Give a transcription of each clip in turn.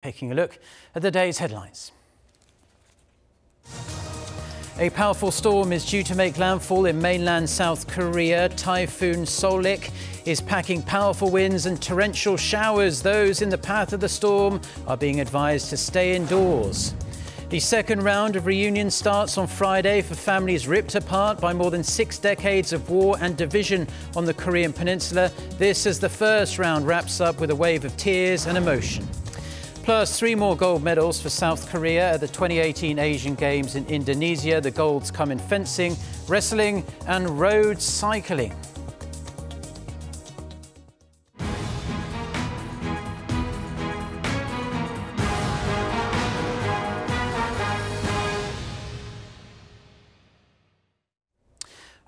Taking a look at the day's headlines. A powerful storm is due to make landfall in mainland South Korea. Typhoon Soulik is packing powerful winds and torrential showers. Those in the path of the storm are being advised to stay indoors. The second round of reunion starts on Friday for families ripped apart by more than 6 decades of war and division on the Korean peninsula. This as the first round wraps up with a wave of tears and emotion. Plus 3 more gold medals for South Korea at the 2018 Asian Games in Indonesia. The golds come in fencing, wrestling and road cycling.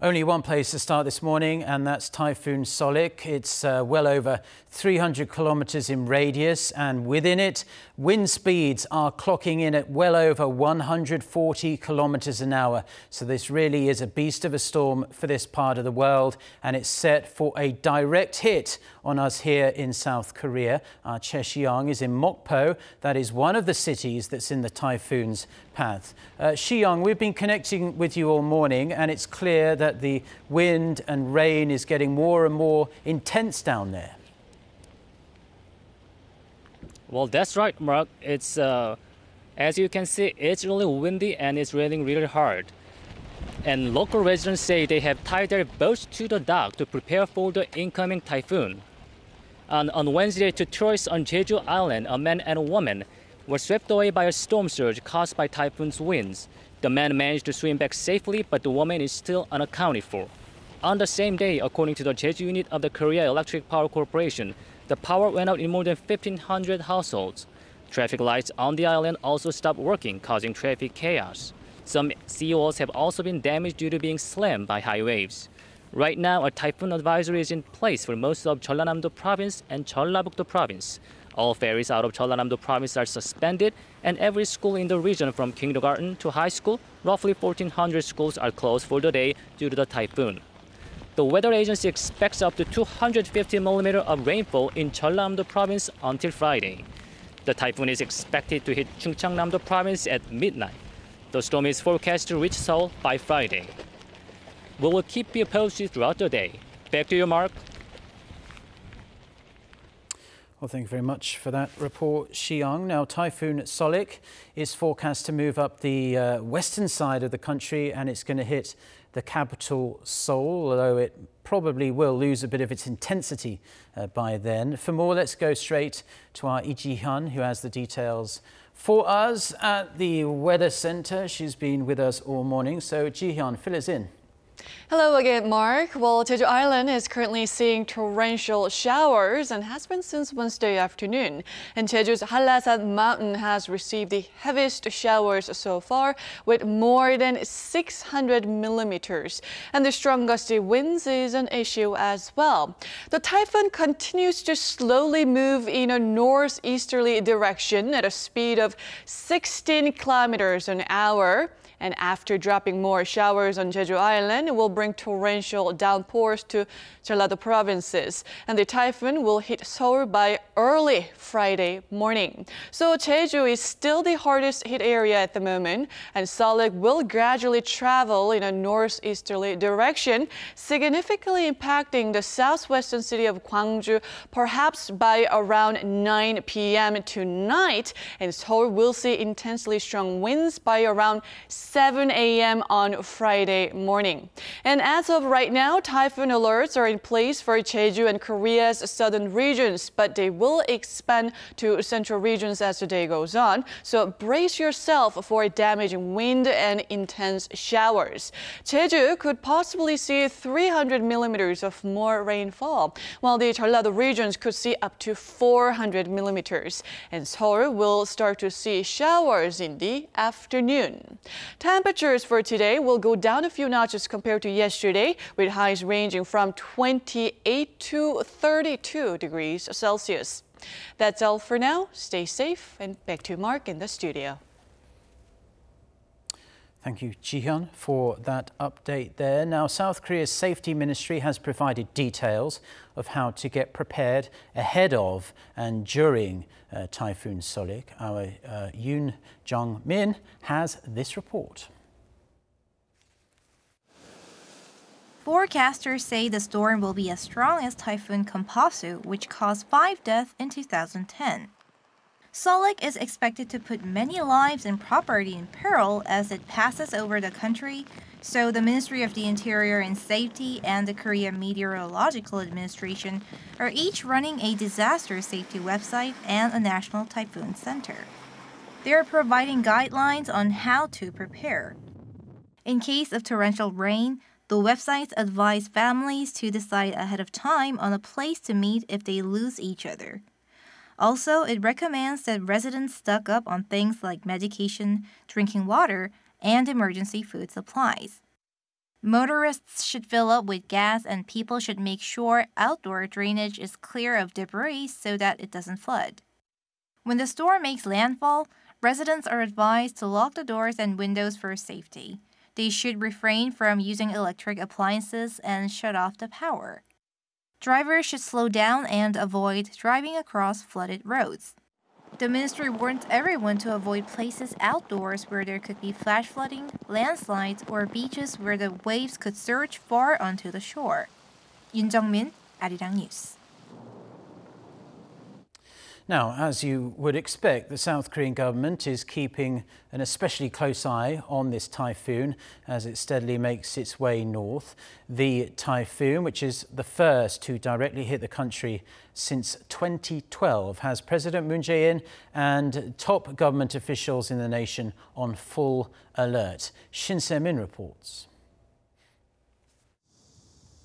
Only one place to start this morning, and that's Typhoon Soulik. It's well over 300 kilometres in radius, and within it, wind speeds are clocking in at well over 140 kilometres an hour. So this really is a beast of a storm for this part of the world, and it's set for a direct hit on us here in South Korea. Our Che Xiang is in Mokpo. That is one of the cities that's in the typhoon's path. Xiang, we've been connecting with you all morning, and it's clear that the wind and rain is getting more and more intense down there. Well, that's right, Mark. It's as you can see, it's really windy and it's raining really hard. And local residents say they have tied their boats to the dock to prepare for the incoming typhoon. And on Wednesday, 2 tourists on Jeju Island, a man and a woman, were swept away by a storm surge caused by typhoon's winds. The man managed to swim back safely, but the woman is still unaccounted for. On the same day, according to the Jeju unit of the Korea Electric Power Corporation, the power went out in more than 1,500 households. Traffic lights on the island also stopped working, causing traffic chaos. Some seawalls have also been damaged due to being slammed by high waves. Right now, a typhoon advisory is in place for most of Jeollanam-do province and Jeollabuk-do province. All ferries out of Jeollanam-do province are suspended, and every school in the region from kindergarten to high school, roughly 1,400 schools, are closed for the day due to the typhoon. The weather agency expects up to 250 millimeters of rainfall in Jeollanam-do province until Friday. The typhoon is expected to hit Chungcheongnam-do province at midnight. The storm is forecast to reach Seoul by Friday. We will keep you posted throughout the day. Back to you, Mark. Well, thank you very much for that report, Xiang. Now, Typhoon Soulik is forecast to move up the western side of the country, and it's going to hit the capital, Seoul, although it probably will lose a bit of its intensity by then. For more, let's go straight to our Lee Ji-hyun, who has the details for us at the Weather Centre. She's been with us all morning. So, Ji-hyun, fill us in. Hello again, Mark. Well, Jeju Island is currently seeing torrential showers and has been since Wednesday afternoon. And Jeju's Hallasan mountain has received the heaviest showers so far, with more than 600 millimeters. And the strong gusty winds is an issue as well. The typhoon continues to slowly move in a northeasterly direction at a speed of 16 kilometers an hour. And after dropping more showers on Jeju Island, it will bring torrential downpours to Jeollado provinces. And the typhoon will hit Seoul by early Friday morning. So Jeju is still the hardest hit area at the moment, and Soulik will gradually travel in a northeasterly direction, significantly impacting the southwestern city of Gwangju, perhaps by around 9 p.m. tonight. And Seoul will see intensely strong winds by around 7 a.m. on Friday morning. And as of right now, typhoon alerts are in place for Jeju and Korea's southern regions, but they will expand to central regions as the day goes on. So brace yourself for damaging wind and intense showers. Jeju could possibly see 300 millimeters of more rainfall, while the Jeollado regions could see up to 400 millimeters. And Seoul will start to see showers in the afternoon. Temperatures for today will go down a few notches compared to yesterday, with highs ranging from 28 to 32 degrees Celsius. That's all for now. Stay safe, and back to Mark in the studio. Thank you, Jihyun, for that update there. Now, South Korea's safety ministry has provided details of how to get prepared ahead of and during Typhoon Soulik. Our Yoon Jung-min has this report. Forecasters say the storm will be as strong as Typhoon Kompasu, which caused 5 deaths in 2010. Soulik is expected to put many lives and property in peril as it passes over the country, so the Ministry of the Interior and Safety and the Korea Meteorological Administration are each running a disaster safety website and a national typhoon center. They are providing guidelines on how to prepare. In case of torrential rain, the websites advise families to decide ahead of time on a place to meet if they lose each other. Also, it recommends that residents stock up on things like medication, drinking water, and emergency food supplies. Motorists should fill up with gas and people should make sure outdoor drainage is clear of debris so that it doesn't flood. When the storm makes landfall, residents are advised to lock the doors and windows for safety. They should refrain from using electric appliances and shut off the power. Drivers should slow down and avoid driving across flooded roads. The ministry warns everyone to avoid places outdoors where there could be flash flooding, landslides, or beaches where the waves could surge far onto the shore. Yoon Jung-min, Arirang News. Now, as you would expect, the South Korean government is keeping an especially close eye on this typhoon as it steadily makes its way north. The typhoon, which is the first to directly hit the country since 2012, has President Moon Jae-in and top government officials in the nation on full alert. Shin Se-min reports.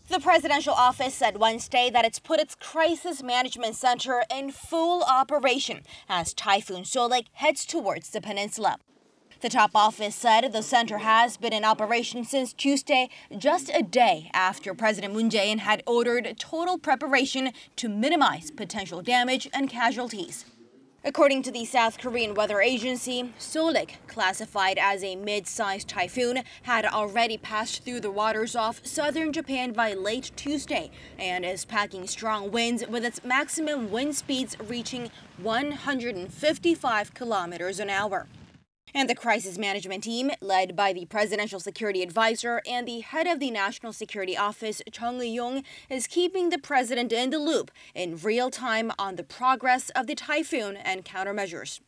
The presidential office said Wednesday that it's put its crisis management center in full operation as Typhoon Soulik heads towards the peninsula. The top office said the center has been in operation since Tuesday, just a day after President Moon Jae-in had ordered total preparation to minimize potential damage and casualties. According to the South Korean weather agency, Soulik, classified as a mid-sized typhoon, had already passed through the waters off southern Japan by late Tuesday and is packing strong winds with its maximum wind speeds reaching 155 kilometers an hour. And the crisis management team, led by the presidential security advisor and the head of the National Security Office, Chung Eui-yong, is keeping the president in the loop in real time on the progress of the typhoon and countermeasures.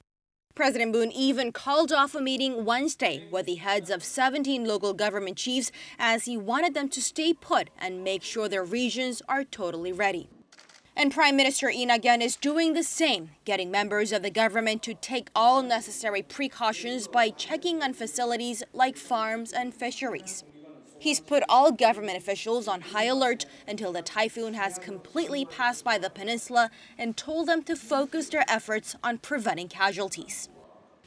President Moon even called off a meeting Wednesday with the heads of 17 local government chiefs as he wanted them to stay put and make sure their regions are totally ready. And Prime Minister Lee Nak-yeon is doing the same, getting members of the government to take all necessary precautions by checking on facilities like farms and fisheries. He's put all government officials on high alert until the typhoon has completely passed by the peninsula and told them to focus their efforts on preventing casualties.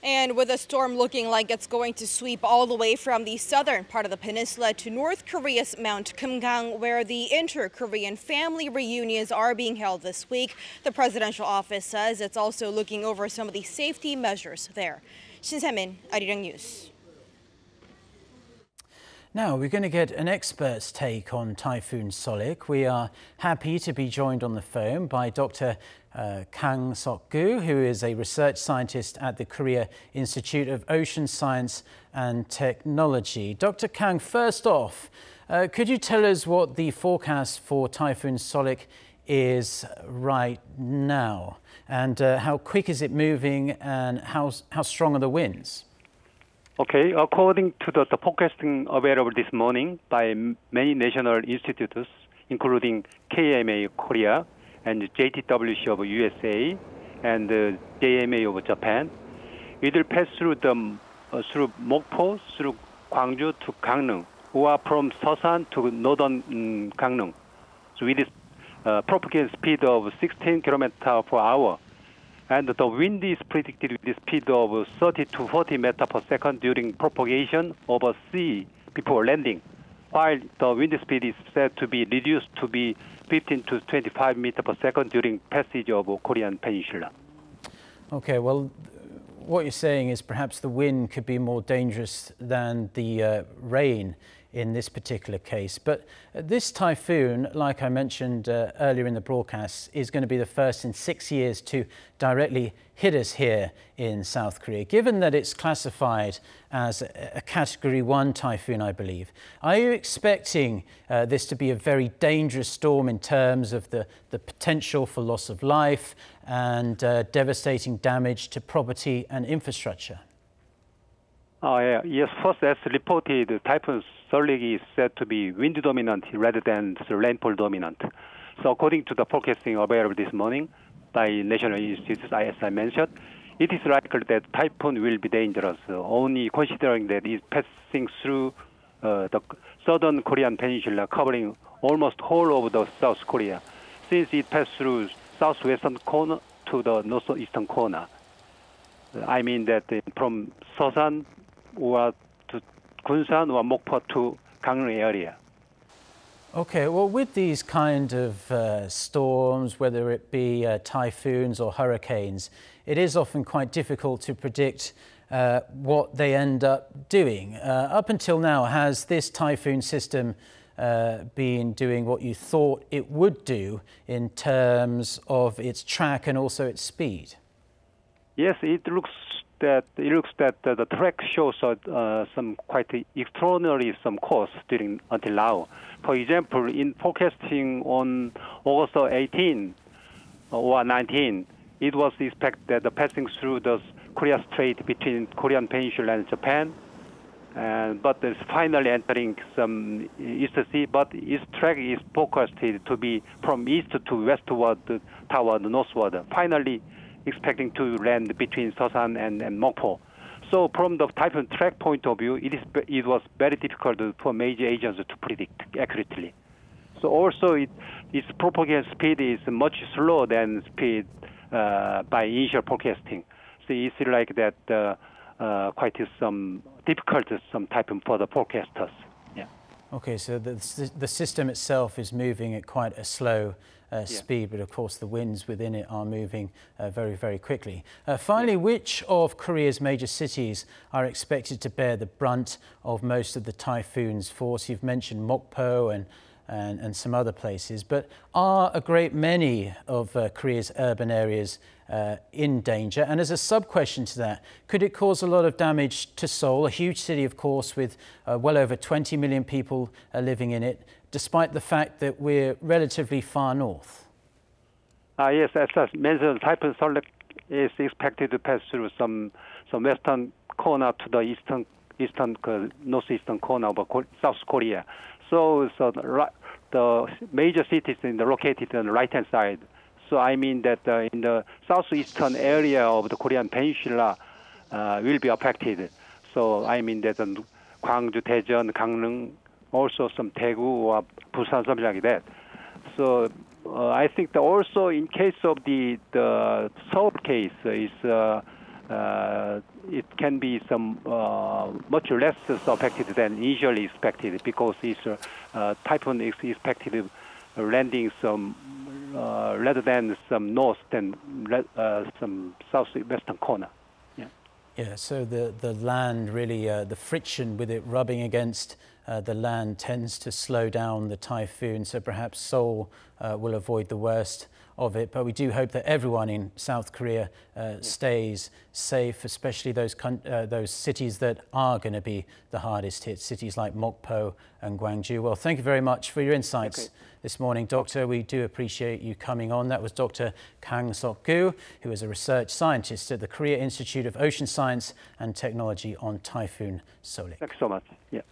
And with the storm looking like it's going to sweep all the way from the southern part of the peninsula to North Korea's Mount Kumgang, where the inter-Korean family reunions are being held this week, the presidential office says it's also looking over some of the safety measures there. Shin Se-min, Arirang News. Now, we're going to get an expert's take on Typhoon Soulik. We are happy to be joined on the phone by Dr. Kang Sok-gu, who is a research scientist at the Korea Institute of Ocean Science and Technology. Dr. Kang, first off, could you tell us what the forecast for Typhoon Soulik is right now? And how quick is it moving and how strong are the winds? Okay, according to the forecasting available this morning by many national institutes, including KMA Korea and JTWC of USA and JMA of Japan, it will pass through through Mokpo, through Gwangju to Gangneung, or from Seosan to northern Gangneung, so with this propagating speed of 16 km per hour. And the wind is predicted with the speed of 30 to 40 meters per second during propagation over sea before landing, while the wind speed is said to be reduced to be 15 to 25 meters per second during passage of Korean Peninsula. Okay, well, what you're saying is perhaps the wind could be more dangerous than the rain in this particular case. But this typhoon, like I mentioned earlier in the broadcast, is going to be the first in 6 years to directly hit us here in South Korea. Given that it's classified as a Category 1 typhoon, I believe, are you expecting this to be a very dangerous storm in terms of the potential for loss of life and devastating damage to property and infrastructure? Yes, first, as reported, Typhoon Soulik is said to be wind dominant rather than rainfall dominant. So according to the forecasting available this morning by National Institute, as I mentioned, it is likely that typhoon will be dangerous, only considering that it's passing through the southern Korean peninsula, covering almost whole of the South Korea, since it passed through southwestern corner to the northeastern corner. I mean that from Seosan or to Gunsan or Mokpo to Gangneung area. Okay, well, with these kind of storms, whether it be typhoons or hurricanes, it is often quite difficult to predict what they end up doing. Up until now, has this typhoon system been doing what you thought it would do in terms of its track and also its speed? Yes, it looks that the track shows some quite extraordinary course until now. For example, in forecasting on August 18 or 19, it was expected that the passing through the Korea Strait between Korean Peninsula and Japan, but it's finally entering some East Sea. But its track is forecasted to be from east to westward toward northward, finally expecting to land between Seosan and Mokpo. So from the typhoon track point of view, it was very difficult for major agents to predict accurately. So also its propagation speed is much slower than speed by initial forecasting. So it's like that quite some difficult typhoon for the forecasters. Yeah. Okay, so the system itself is moving at quite a slow speed, but of course the winds within it are moving very, very quickly. Finally, which of Korea's major cities are expected to bear the brunt of most of the typhoon's force? You've mentioned Mokpo and some other places, but are a great many of Korea's urban areas in danger? And as a sub-question to that, could it cause a lot of damage to Seoul, a huge city, of course, with well over 20 million people living in it, despite the fact that we're relatively far north? Yes, as I mentioned, Typhoon Soulik is expected to pass through some western corner to the northeastern corner of South Korea. So the major cities located on the right-hand side. So I mean that in the southeastern area of the Korean Peninsula will be affected. So I mean that Gwangju, Daejeon, Gangneung, also some Daegu or Busan, something like that. So I think that also in case of the Seoul case it can be some much less affected than initially expected, because this typhoon is expected landing some rather than some north than some southwestern corner. Yeah, so the land really, the friction with it rubbing against the land tends to slow down the typhoon, so perhaps Seoul will avoid the worst of it. But we do hope that everyone in South Korea stays safe, especially those cities that are going to be the hardest hit, cities like Mokpo and Gwangju. Well, thank you very much for your insights this morning, Doctor. We do appreciate you coming on. That was Dr. Kang Sok-gu, who is a research scientist at the Korea Institute of Ocean Science and Technology on Typhoon Soulik. Thanks so much. Yeah.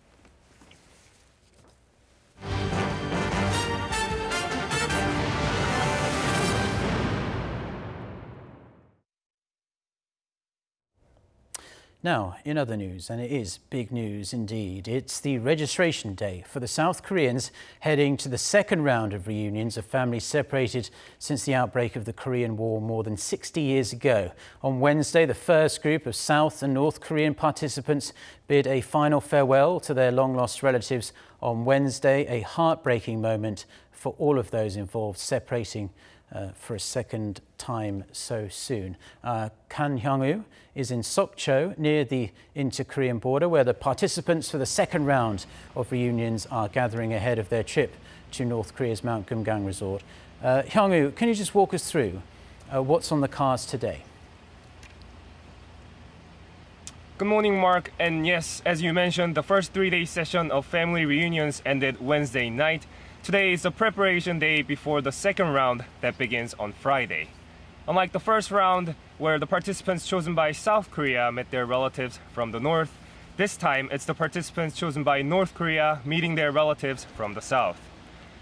Now, in other news, and it is big news indeed, it's the registration day for the South Koreans heading to the second round of reunions of families separated since the outbreak of the Korean War more than 60 years ago. On Wednesday, the first group of South and North Korean participants bid a final farewell to their long-lost relatives on Wednesday, a heartbreaking moment for all of those involved, separating for a second time so soon. Kan Hyung-woo is in Sokcho near the inter-Korean border, where the participants for the second round of reunions are gathering ahead of their trip to North Korea's Mount Kumgang resort. Hyung-woo, can you just walk us through what's on the cards today? Good morning, Mark. And yes, as you mentioned, the first 3-day session of family reunions ended Wednesday night. Today is the preparation day before the second round that begins on Friday. Unlike the first round, where the participants chosen by South Korea met their relatives from the north, this time it's the participants chosen by North Korea meeting their relatives from the south.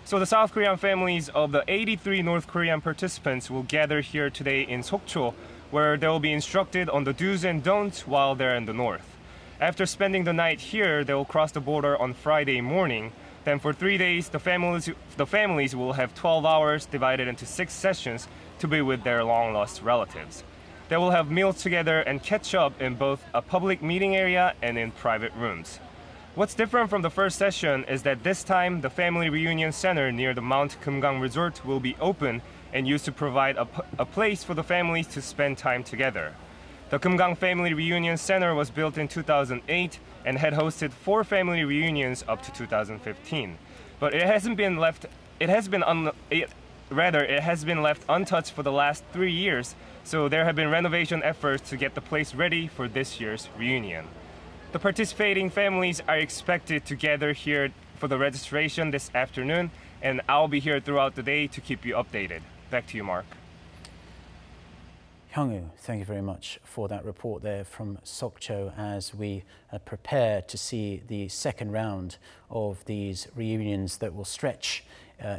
So the South Korean families of the 83 North Korean participants will gather here today in Sokcho, where they will be instructed on the do's and don'ts while they're in the north. After spending the night here, they will cross the border on Friday morning. Then for 3 days, the families will have 12 hours divided into 6 sessions to be with their long-lost relatives. They will have meals together and catch up in both a public meeting area and in private rooms. What's different from the first session is that this time, the family reunion center near the Mount Kumgang resort will be open and used to provide a place for the families to spend time together. The Kumgang Family Reunion Center was built in 2008 and had hosted 4 family reunions up to 2015. But it has been left untouched for the last 3 years, so there have been renovation efforts to get the place ready for this year's reunion. The participating families are expected to gather here for the registration this afternoon, and I'll be here throughout the day to keep you updated. Back to you, Mark. Hyung-woo, thank you very much for that report there from Sokcho as we prepare to see the second round of these reunions that will stretch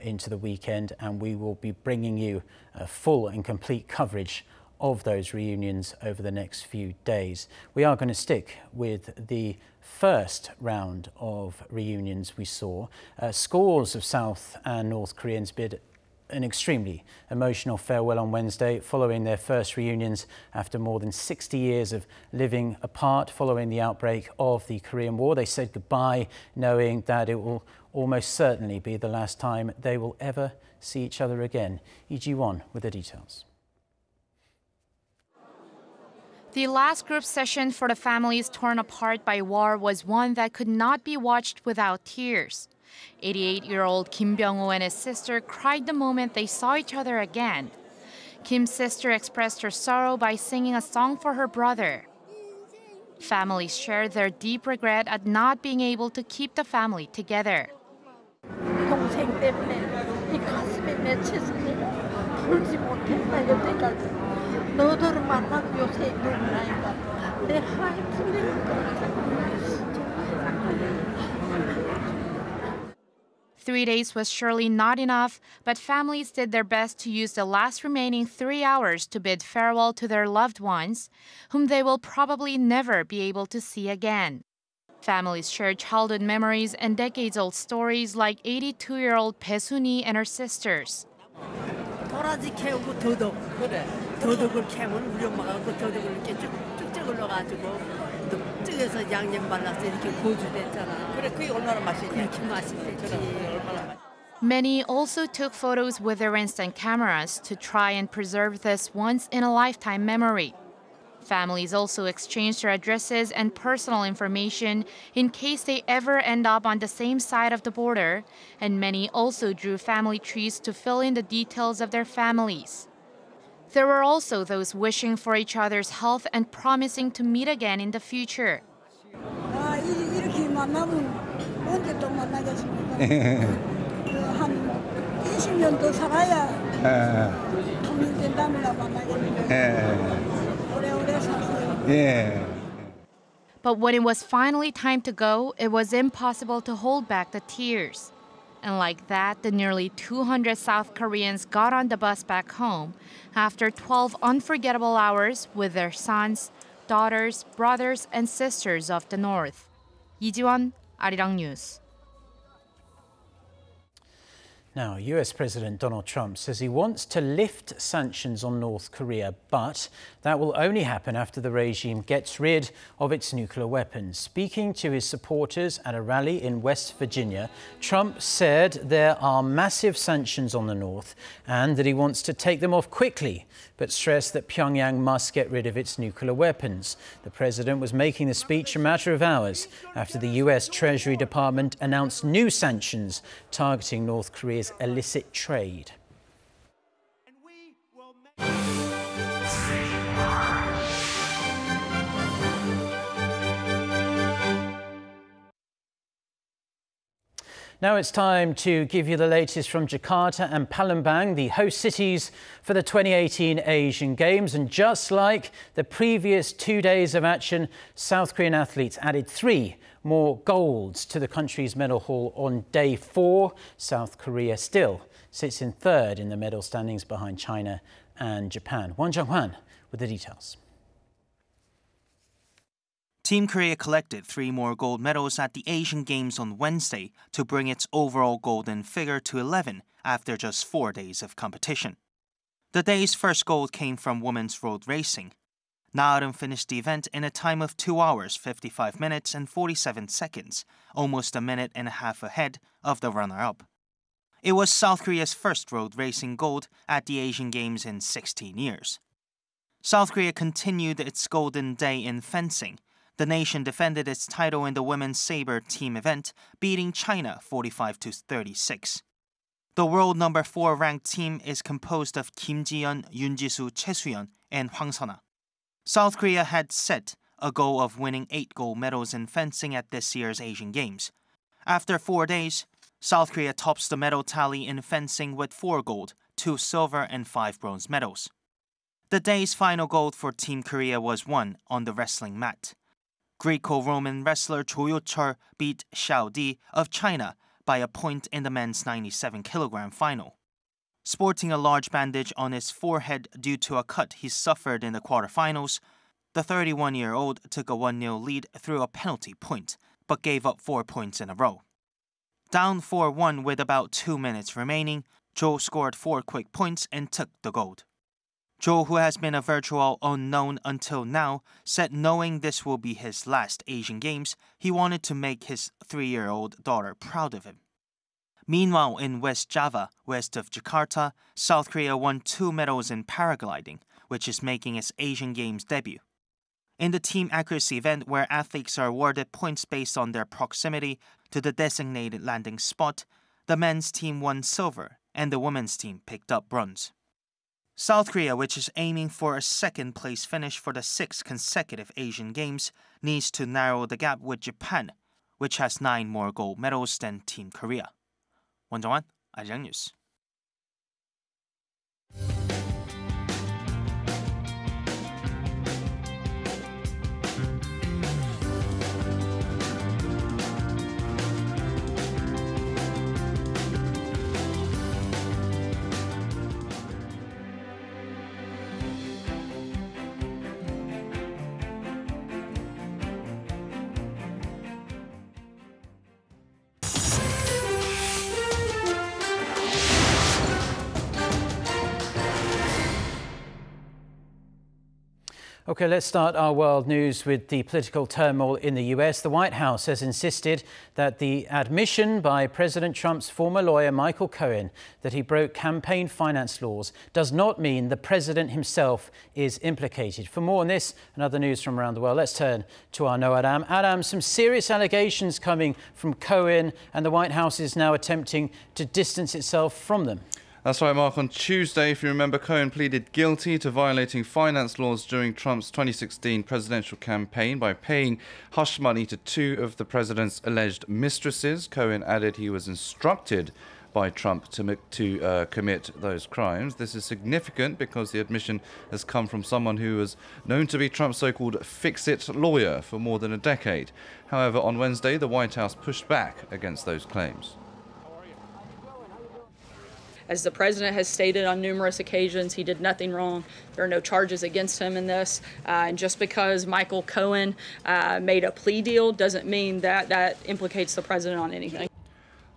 into the weekend, and we will be bringing you full and complete coverage of those reunions over the next few days. We are going to stick with the first round of reunions we saw. Scores of South and North Koreans bid an extremely emotional farewell on Wednesday following their first reunions after more than 60 years of living apart following the outbreak of the Korean War. They said goodbye knowing that it will almost certainly be the last time they will ever see each other again. Lee Ji-won with the details. The last group session for the families torn apart by war was one that could not be watched without tears. 88-year-old Kim Byung-ho and his sister cried the moment they saw each other again. Kim's sister expressed her sorrow by singing a song for her brother. Families shared their deep regret at not being able to keep the family together. 동생 때문에 이 가슴에 맺혔습니다. 울지 못했다 여태까지. 너들을 만나고 요새 누구나니까 내 하나님 풀리는 것 같아. 3 days was surely not enough, but families did their best to use the last remaining 3 hours to bid farewell to their loved ones, whom they will probably never be able to see again. Families shared childhood memories and decades-old stories like 82-year-old Bae-soon-hee and her sisters. 도라지 캐우고 더덕. 그래. 더덕을 캐면 우리 엄마가 그 더덕을 이렇게 쭉쭉 올려가지고 쪄서 양념 발라서 이렇게 고주됐잖아. 그래, 그게 얼마나 맛있냐. 그렇게 맛있대. 얼마나 맛있. Many also took photos with their instant cameras to try and preserve this once-in-a-lifetime memory. Families also exchanged their addresses and personal information in case they ever end up on the same side of the border, and many also drew family trees to fill in the details of their families. There were also those wishing for each other's health and promising to meet again in the future. 이렇게 만나면 언제 또 만나겠습니까? 한 20년 더 살아야 돈이 된다면 만나겠는데. But when it was finally time to go, it was impossible to hold back the tears. And like that, the nearly 200 South Koreans got on the bus back home after 12 unforgettable hours with their sons, daughters, brothers, and sisters of the North. Lee Ji-won, Arirang News. Now, US President Donald Trump says he wants to lift sanctions on North Korea, but that will only happen after the regime gets rid of its nuclear weapons. Speaking to his supporters at a rally in West Virginia, Trump said there are massive sanctions on the North and that he wants to take them off quickly, but stressed that Pyongyang must get rid of its nuclear weapons. The president was making the speech a matter of hours after the US Treasury Department announced new sanctions targeting North Korea's illicit trade. Now it's time to give you the latest from Jakarta and Palembang, the host cities for the 2018 Asian Games. And just like the previous 2 days of action, South Korean athletes added 3 more golds to the country's medal haul on day 4. South Korea still sits in 3rd in the medal standings behind China and Japan. Won Jung-hwan with the details. Team Korea collected 3 more gold medals at the Asian Games on Wednesday to bring its overall golden figure to 11 after just 4 days of competition. The day's first gold came from women's road racing. Naeun finished the event in a time of 2 hours, 55 minutes and 47 seconds, almost a minute and a half ahead of the runner-up. It was South Korea's first road racing gold at the Asian Games in 16 years. South Korea continued its golden day in fencing. The nation defended its title in the women's saber team event, beating China 45-36. The world number 4 ranked team is composed of Kim Ji-yeon, Yoon Ji-soo, Choi Soo-yeon, and Hwang Seon-ah. South Korea had set a goal of winning 8 gold medals in fencing at this year's Asian Games. After 4 days, South Korea tops the medal tally in fencing with 4 gold, 2 silver, and 5 bronze medals. The day's final gold for Team Korea was won on the wrestling mat. Greco-Roman wrestler Cho Yo-chul beat Xiao Di of China by a point in the men's 97-kilogram final. Sporting a large bandage on his forehead due to a cut he suffered in the quarterfinals, the 31-year-old took a 1-0 lead through a penalty point, but gave up 4 points in a row. Down 4-1 with about 2 minutes remaining, Cho scored 4 quick points and took the gold. Cho, who has been a virtual unknown until now, said knowing this will be his last Asian Games, he wanted to make his 3-year-old daughter proud of him. Meanwhile, in West Java, west of Jakarta, South Korea won 2 medals in paragliding, which is making its Asian Games debut. In the team accuracy event, where athletes are awarded points based on their proximity to the designated landing spot, the men's team won silver and the women's team picked up bronze. South Korea, which is aiming for a 2nd-place finish for the 6th consecutive Asian Games, needs to narrow the gap with Japan, which has 9 more gold medals than Team Korea. Won Jung-hwan, Arirang News. OK, let's start our world news with the political turmoil in the US. The White House has insisted that the admission by President Trump's former lawyer, Michael Cohen, that he broke campaign finance laws does not mean the president himself is implicated. For more on this and other news from around the world, let's turn to our No Adam. Adam, some serious allegations coming from Cohen, and the White House is now attempting to distance itself from them. That's right, Mark. On Tuesday, if you remember, Cohen pleaded guilty to violating finance laws during Trump's 2016 presidential campaign by paying hush money to 2 of the president's alleged mistresses. Cohen added he was instructed by Trump to commit those crimes. This is significant because the admission has come from someone who was known to be Trump's so-called fix-it lawyer for more than a decade. However, on Wednesday, the White House pushed back against those claims. As the president has stated on numerous occasions, he did nothing wrong. There are no charges against him in this. And just because Michael Cohen made a plea deal doesn't mean that that implicates the president on anything.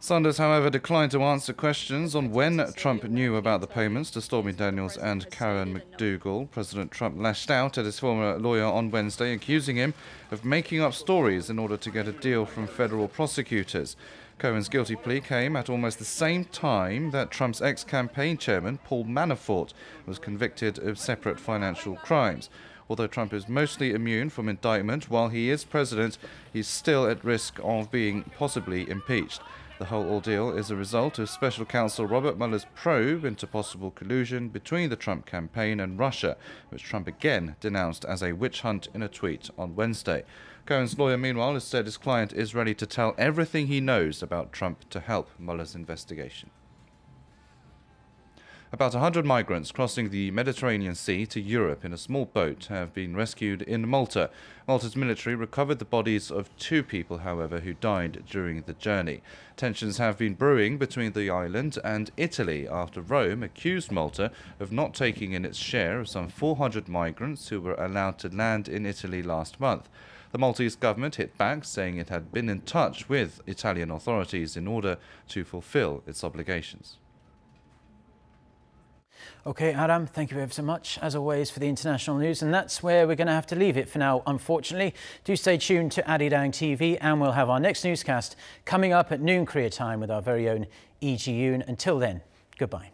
Sanders, however, declined to answer questions on when Trump knew about the payments to Stormy Daniels and Karen McDougal. President Trump lashed out at his former lawyer on Wednesday, accusing him of making up stories in order to get a deal from federal prosecutors. Cohen's guilty plea came at almost the same time that Trump's ex-campaign chairman, Paul Manafort, was convicted of separate financial crimes. Although Trump is mostly immune from indictment while he is president, he's still at risk of being possibly impeached. The whole ordeal is a result of Special Counsel Robert Mueller's probe into possible collusion between the Trump campaign and Russia, which Trump again denounced as a witch hunt in a tweet on Wednesday. Cohen's lawyer, meanwhile, has said his client is ready to tell everything he knows about Trump to help Mueller's investigation. About 100 migrants crossing the Mediterranean Sea to Europe in a small boat have been rescued in Malta. Malta's military recovered the bodies of 2 people, however, who died during the journey. Tensions have been brewing between the island and Italy after Rome accused Malta of not taking in its share of some 400 migrants who were allowed to land in Italy last month. The Maltese government hit back, saying it had been in touch with Italian authorities in order to fulfill its obligations. OK, Adam, thank you ever so much, as always, for the international news. And that's where we're going to have to leave it for now, unfortunately. Do stay tuned to Arirang TV, and we'll have our next newscast coming up at noon Korea time with our very own Lee Ji-yoon. Until then, goodbye.